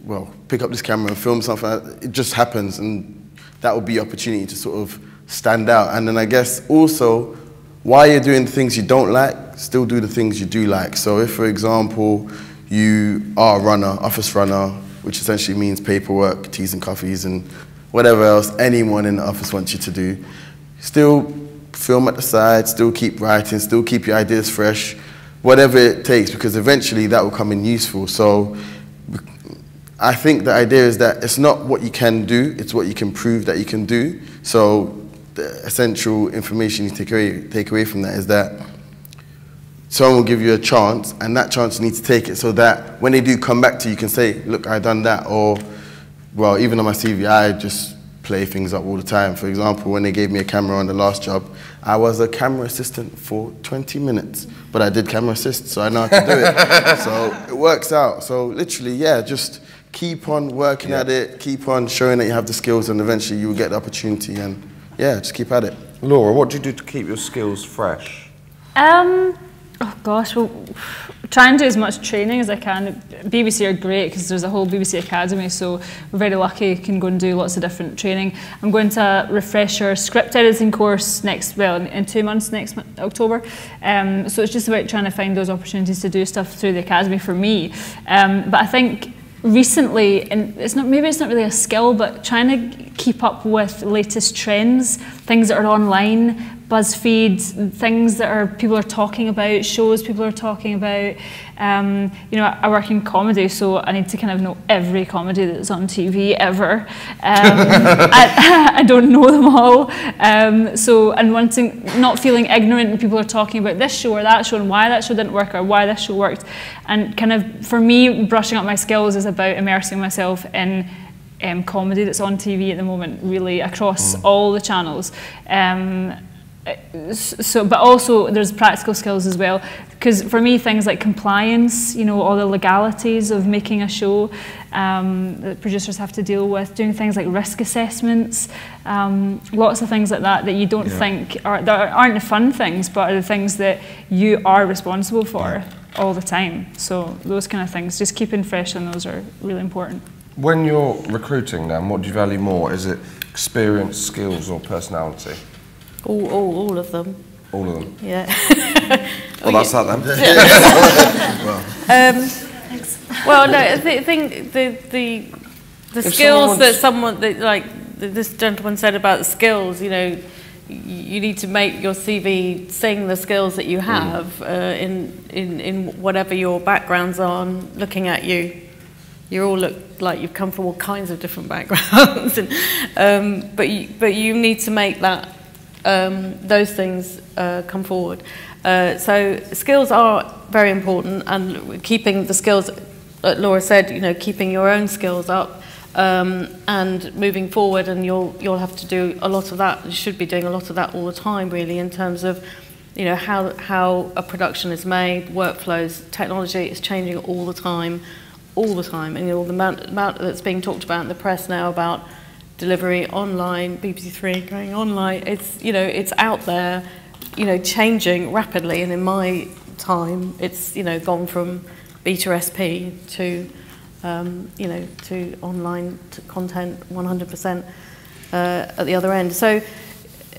well, pick up this camera and film something. It just happens, and that will be an opportunity to sort of stand out. And then I guess also, while you're doing the things you don't like, still do the things you do like. So if, for example, you are a runner, office runner, which essentially means paperwork, teas and coffees, and whatever else anyone in the office wants you to do, still film at the side, still keep writing, still keep your ideas fresh, whatever it takes, because eventually that will come in useful. So I think the idea is that it's not what you can do, it's what you can prove that you can do. So the essential information you take away from that is that someone will give you a chance, and that chance you need to take it so that when they do come back to you, you can say, look, I done that. Or, well, even on my CV, I just play things up all the time. For example, when they gave me a camera on the last job, I was a camera assistant for 20 minutes, but I did camera assist, so I know how to do it. So it works out. So literally, yeah, just keep on working at it, keep on showing that you have the skills, and eventually you will get the opportunity, and yeah, just keep at it.
Laura, what do you do to keep your skills fresh?
Oh gosh, well, try and do as much training as I can. BBC are great because there's a whole BBC Academy, so we're very lucky, you can go and do lots of different training. I'm going to a refresher script editing course in 2 months, next October. So it's just about trying to find those opportunities to do stuff through the Academy for me. But I think recently, and maybe it's not really a skill, but trying to keep up with latest trends, things that are online, BuzzFeed, things that people are talking about, shows people are talking about. You know, I work in comedy, so I need to kind of know every comedy that's on TV ever. I don't know them all. And not feeling ignorant when people are talking about this show or that show and why that show didn't work or why this show worked. And kind of, for me, brushing up my skills is about immersing myself in comedy that's on TV at the moment, really, across all the channels. But also there's practical skills as well, because for me things like compliance, you know, all the legalities of making a show that producers have to deal with, doing things like risk assessments, lots of things like that you don't think that aren't the fun things, but are the things that you are responsible for all the time. So those kind of things, just keeping fresh on those are really important.
When you're recruiting, Nan, what do you value more? Is it experience, skills, or personality?
All of them.
All of them?
Yeah.
Well, that's that then.
Well, no, I think the skills that like this gentleman said about the skills, you know, you need to make your CV sing the skills that you have in whatever your backgrounds are. Looking at you, you all look like you've come from all kinds of different backgrounds, and, but you need to make that those things come forward. So skills are very important, and keeping the skills, Laura said, you know, keeping your own skills up and moving forward, and you'll have to do a lot of that. You should be doing a lot of that all the time, really, in terms of, you know, how a production is made, workflows, technology is changing all the time, and you know, the amount that's being talked about in the press now about delivery online, BBC Three going online, it's, you know, it's out there, you know, changing rapidly, and in my time it's, you know, gone from beta SP to you know, to online to content 100% at the other end. So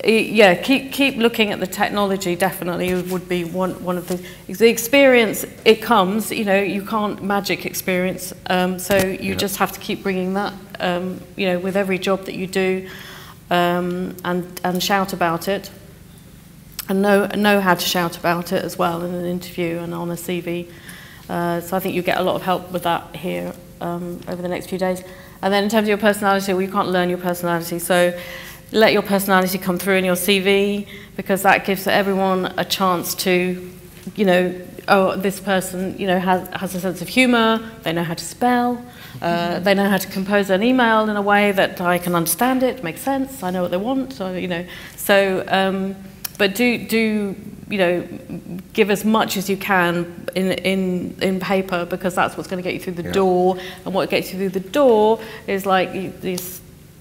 yeah, keep looking at the technology. Definitely would be one of the experience. It comes, you know, you can't magic experience, so you just have to keep bringing that, you know, with every job that you do, and shout about it, and know how to shout about it as well in an interview and on a CV. So I think you get a lot of help with that here over the next few days. And then in terms of your personality, well, you can't learn your personality, so let your personality come through in your CV, because that gives everyone a chance to, you know, oh, this person, you know, has a sense of humour, they know how to spell, they know how to compose an email in a way that I can understand it, makes sense, I know what they want, so, you know. So, but do you know, give as much as you can in paper, because that's what's going to get you through the door, and what gets you through the door is like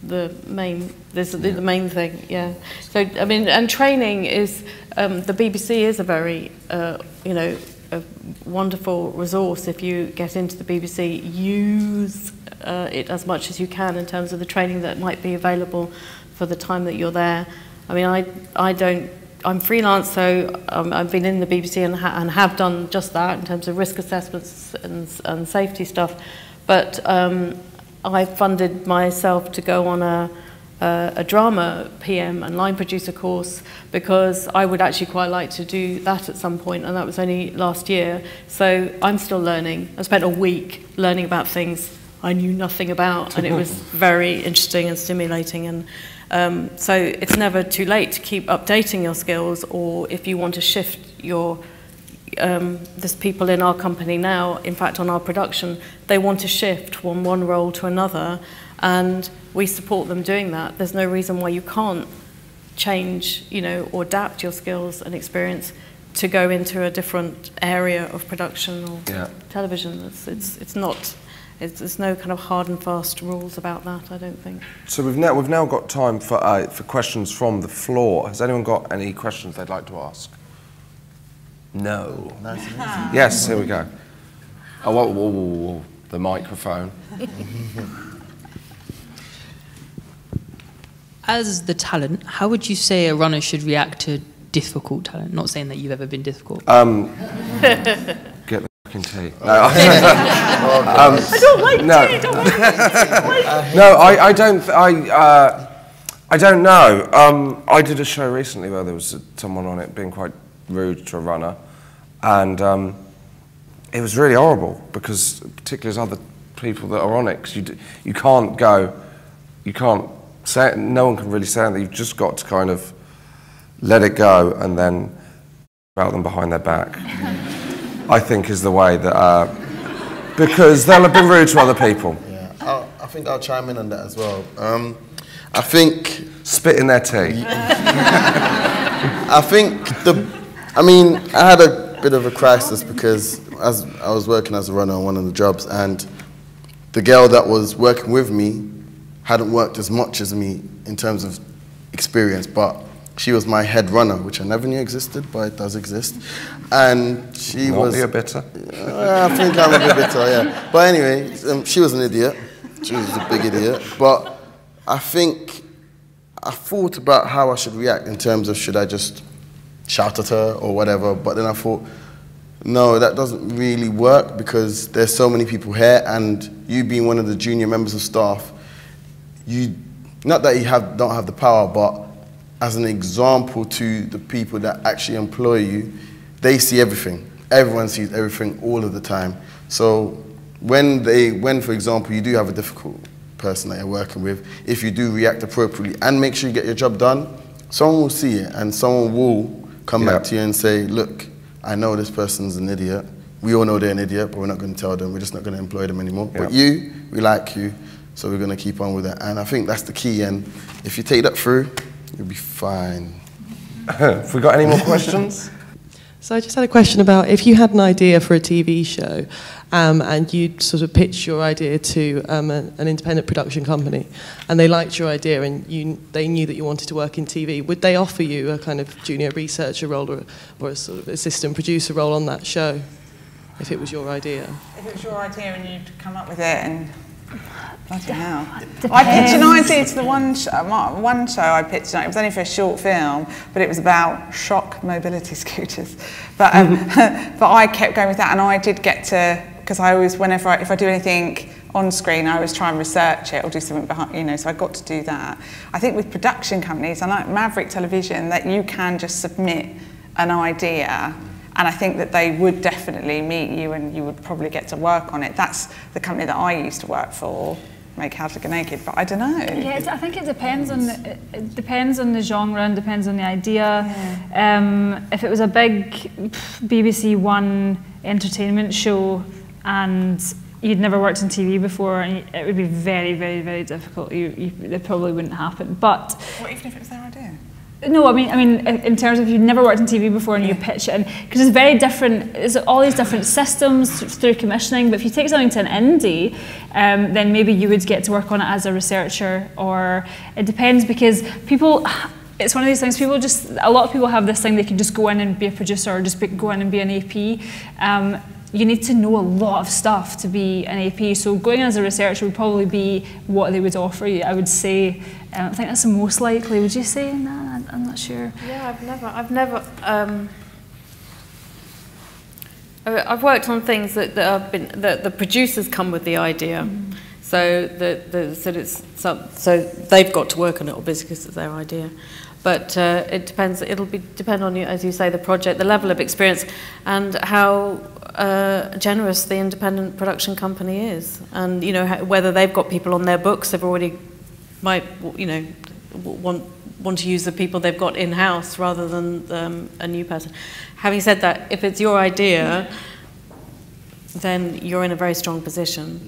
the main thing, yeah. So I mean, and training is the BBC is a very you know, a wonderful resource. If you get into the BBC, use it as much as you can in terms of the training that might be available for the time that you're there. I mean, I'm freelance, so I've been in the BBC and have done just that in terms of risk assessments and safety stuff. But I funded myself to go on a drama PM and line producer course, because I would actually quite like to do that at some point, and that was only last year. So I'm still learning. I spent a week learning about things I knew nothing about, and it was very interesting and stimulating. And so it's never too late to keep updating your skills, or if you want to shift your there's people in our company now, in fact on our production, they want to shift from one role to another, and we support them doing that. There's no reason why you can't change, you know, or adapt your skills and experience to go into a different area of production or television. It's not. There's no kind of hard and fast rules about that, I don't think.
So we've now got time for questions from the floor. Has anyone got any questions they'd like to ask? No.
Nice and easy.
Yes, here we go. Oh, whoa, the microphone.
As the talent, how would you say a runner should react to difficult talent? Not saying that you've ever been difficult.
Get the fucking tea. No,
I don't like tea. Don't like
no, I don't know. I did a show recently where there was someone on it being quite rude to a runner, and it was really horrible, because particularly as other people that are on it, because you can't go, you can't say, no one can really say anything. You've just got to kind of let it go and then about them behind their back. I think is the way that because they'll have been rude to other people.
Yeah, I think I'll chime in on that as well. I think
spit in their tea.
I think I mean, I had a bit of a crisis, because as I was working as a runner on one of the jobs, and the girl that was working with me hadn't worked as much as me in terms of experience, but she was my head runner, which I never knew existed, but it does exist. And she was...
Not bitter?
I think I'm a bit bitter, yeah. But anyway, she was an idiot. She was a big idiot. But I think I thought about how I should react in terms of, should I just shout at her or whatever, but then I thought, no, that doesn't really work, because there's so many people here, and you being one of the junior members of staff, not that you don't have the power, but as an example to the people that actually employ you, they see everything. Everyone sees everything all of the time. So when, for example, you do have a difficult person that you're working with, if you do react appropriately and make sure you get your job done, someone will see it, and someone will come back to you and say, look, I know this person's an idiot. We all know they're an idiot, but we're not going to tell them. We're just not going to employ them anymore. But we like you, so we're going to keep on with it. And I think that's the key. And if you take that through, you'll be fine.
Have we got any more questions?
So I just had a question about, if you had an idea for a TV show and you'd sort of pitched your idea to an independent production company, and they liked your idea and they knew that you wanted to work in TV, would they offer you a kind of junior researcher role or a sort of assistant producer role on that show, if it was your idea?
If it was your idea and you'd come up with it, and bloody hell. I pitched an idea to the one show I pitched, it was only for a short film, but it was about shock mobility scooters. But but I kept going with that, and I did get to, because I always, if I do anything on screen, I always try and research it or do something behind, you know, so I got to do that. I think with production companies, and like Maverick Television, that you can just submit an idea, and I think that they would definitely meet you and you would probably get to work on it. That's the company that I used to work for. make How to Get Naked, but I don't know.
Yeah, I think it depends on the genre and depends on the idea. If it was a big BBC One entertainment show and you'd never worked in TV before, and it would be very, very, very difficult. It probably wouldn't happen. But
what even if it was their idea?
No, I mean, in terms of you've never worked in TV before and you pitch it, because it's very different. It's all these different systems through commissioning. But if you take something to an indie, then maybe you would get to work on it as a researcher, or it depends because people. It's one of these things. A lot of people have this thing they can just go in and be a producer or just go in and be an AP. You need to know a lot of stuff to be an AP. So going in as a researcher would probably be what they would offer you. I would say. I think that's the most likely. Would you say? No, I'm not sure.
Yeah, I've worked on things that the producers come with the idea, so they've got to work on it obviously because it's their idea. But it depends. It'll depend on you, as you say, the project, the level of experience, and how generous the independent production company is, and whether they've got people on their books. They've already might want to use the people they've got in-house rather than a new person. Having said that, if it's your idea, then you're in a very strong position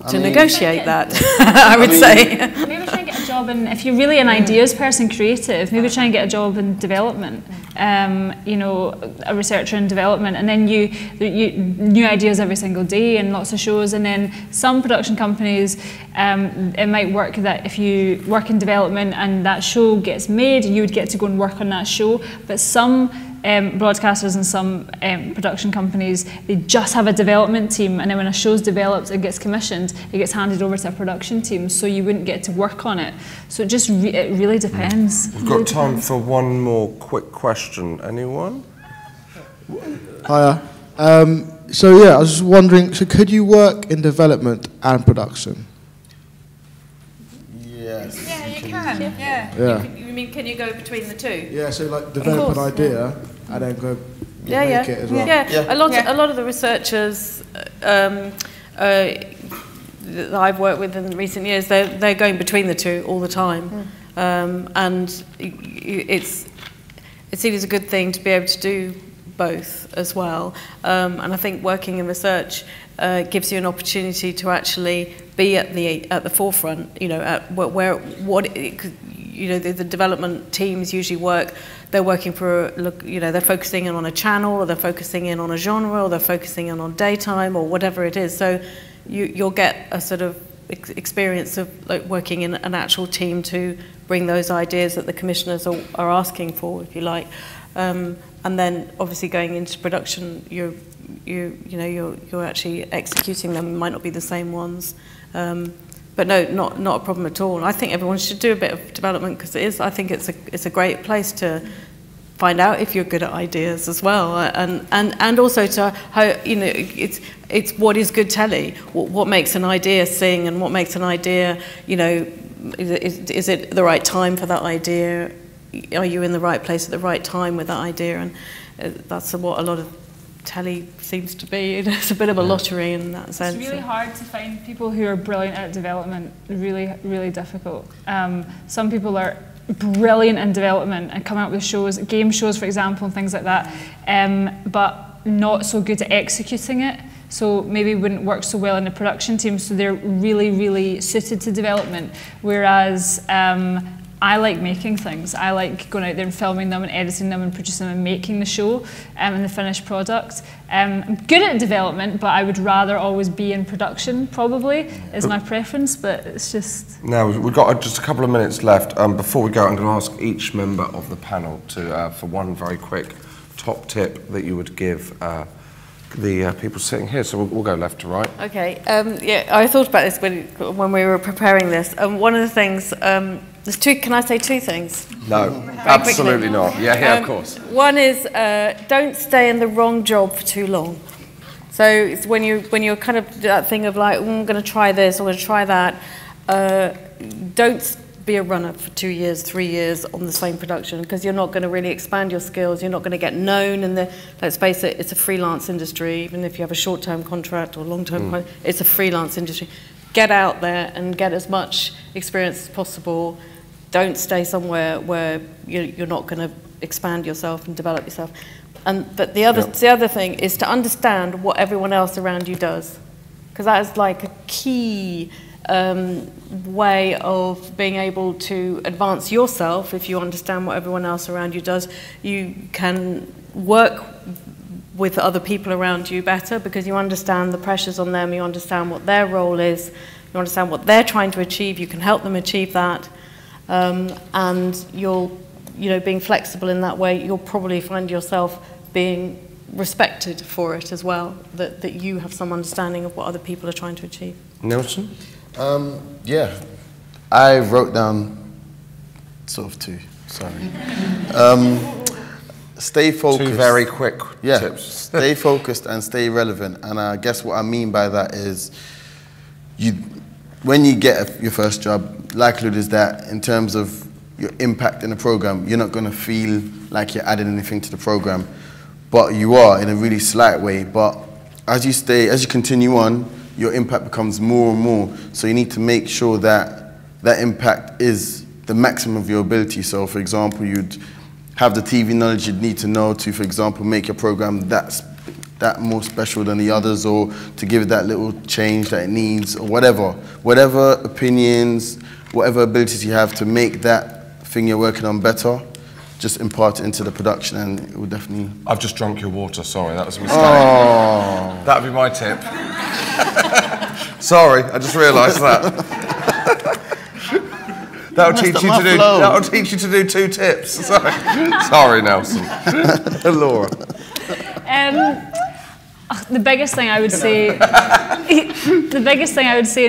to negotiate that, I would say.
Maybe try and get a job in, if you're really an ideas person, creative, maybe try and get a job in development, a researcher in development, and then you new ideas every single day and lots of shows. And then some production companies, it might work that if you work in development and that show gets made, you would get to go and work on that show. But some broadcasters and some production companies, they just have a development team, and then when a show's developed and gets commissioned, it gets handed over to a production team, so you wouldn't get to work on it. So it just it really depends.
We've got time for one more quick question. Anyone?
Hiya. So yeah, I was just wondering, so could you work in development and production?
Yes.
Yeah, you can.
Yeah.
You mean, can you go between the two?
Yeah, so like develop an idea and then go make it as well.
Yeah. A lot of the researchers that I've worked with in recent years, they're going between the two all the time, and it's seen as a good thing to be able to do both as well. And I think working in research gives you an opportunity to actually be at the forefront. The development teams usually work. They're working for they're focusing in on a channel, or they're focusing in on a genre, or they're focusing in on daytime, or whatever it is. So you'll get a sort of experience of working in an actual team to bring those ideas that the commissioners are asking for, if you like. And then obviously going into production, you're actually executing them. It might not be the same ones. But no, not a problem at all. I think everyone should do a bit of development because I think it's a great place to find out if you're good at ideas as well, and also to it's what is good telly, what makes an idea sing, and what makes an idea, is it the right time for that idea? Are you in the right place at the right time with that idea? And that's what a lot of telly seems to be. It's a bit of a lottery in that sense.
It's really hard to find people who are brilliant at development. Really, really difficult. Some people are brilliant in development and come out with shows, game shows, for example, and things like that, but not so good at executing it. So maybe wouldn't work so well in the production team. So they're really, really suited to development. Whereas I like making things. I like going out there and filming them and editing them and producing them and making the show and the finished product. I'm good at development, but I would rather always be in production, probably, is my preference, but it's just...
Now, we've got just a couple of minutes left. Before we go, I'm going to ask each member of the panel for one very quick top tip that you would give the people sitting here. So we'll go left to right.
Okay. I thought about this when we were preparing this. One of the things... there's two. Can I say two things?
No, absolutely not. Yeah, of course.
One is don't stay in the wrong job for too long. So it's when you're kind of that thing of like, I'm going to try this, I'm going to try that. Don't be a runner for 2 years, 3 years on the same production, because you're not going to really expand your skills. You're not going to get known. And let's face it, it's a freelance industry. Even if you have a short-term contract or long-term contract, it's a freelance industry. get out there and get as much experience as possible. Don't stay somewhere where you're not going to expand yourself and develop yourself. But the other thing is to understand what everyone else around you does, because that is like a key way of being able to advance yourself. If you understand what everyone else around you does, you can work with other people around you better, because you understand the pressures on them, you understand what their role is, you understand what they're trying to achieve, you can help them achieve that, and being flexible in that way, you'll probably find yourself being respected for it as well, that you have some understanding of what other people are trying to achieve.
Nelson?
Yeah, I wrote down sort of two, sorry. Stay focused.
Two very quick tips.
Stay focused and stay relevant. And I guess what I mean by that is, when you get your first job, likelihood is that in terms of your impact in the program, you're not going to feel like you're adding anything to the program, but you are in a really slight way. But as you continue on, your impact becomes more and more. So you need to make sure that that impact is the maximum of your ability. So for example, you'd have the TV knowledge you'd need to know to, for example, make your program that more special than the others, or to give it that little change that it needs, or whatever. Whatever opinions, whatever abilities you have to make that thing you're working on better, just impart it into the production, and it will definitely...
I've just drunk your water, sorry, that was a mistake.
Oh.
That would be my tip. Sorry, I just realised that. That'll teach you to do 2 tips. Sorry, Nelson. Laura.
The biggest thing I would say, and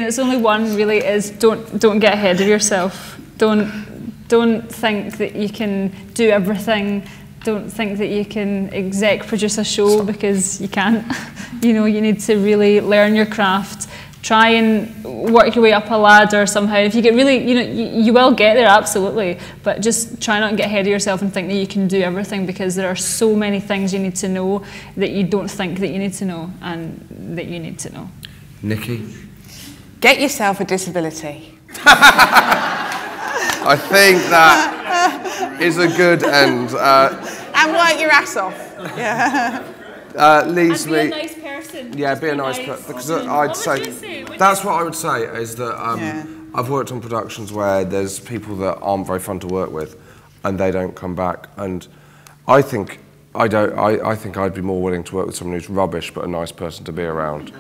it's only one really, is don't get ahead of yourself. Don't think that you can do everything. Don't think that you can exec produce a show, because you can't. You need to really learn your craft. Try and work your way up a ladder somehow. If you get really, you will get there, absolutely. But just try not to get ahead of yourself and think that you can do everything, because there are so many things you need to know that you don't think that you need to know, and that you need to know.
Nikki?
Get yourself a disability.
I think that is a good end.
And work your ass off. Yeah.
Leaves
and be
me.
a nice person.
Yeah, be a nice person. Because I'd say that's what I would say is that I've worked on productions where there's people that aren't very fun to work with, and they don't come back. And I think I'd be more willing to work with someone who's rubbish but a nice person to be around,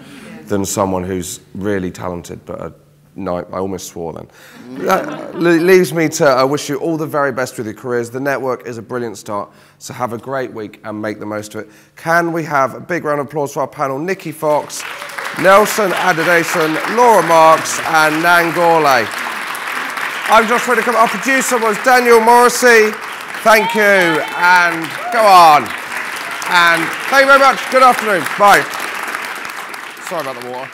than someone who's really talented but I almost swore then. That leaves me to wish you all the very best with your careers. The network is a brilliant start, so have a great week and make the most of it. Can we have a big round of applause for our panel? Nikki Fox, Nelson Adeosun, Laura Marks and Nan Gourlay. I'm Josh Widdicombe. Our producer was Daniel Morrissey. Thank you, and go on. And thank you very much. Good afternoon. Bye. Sorry about the water.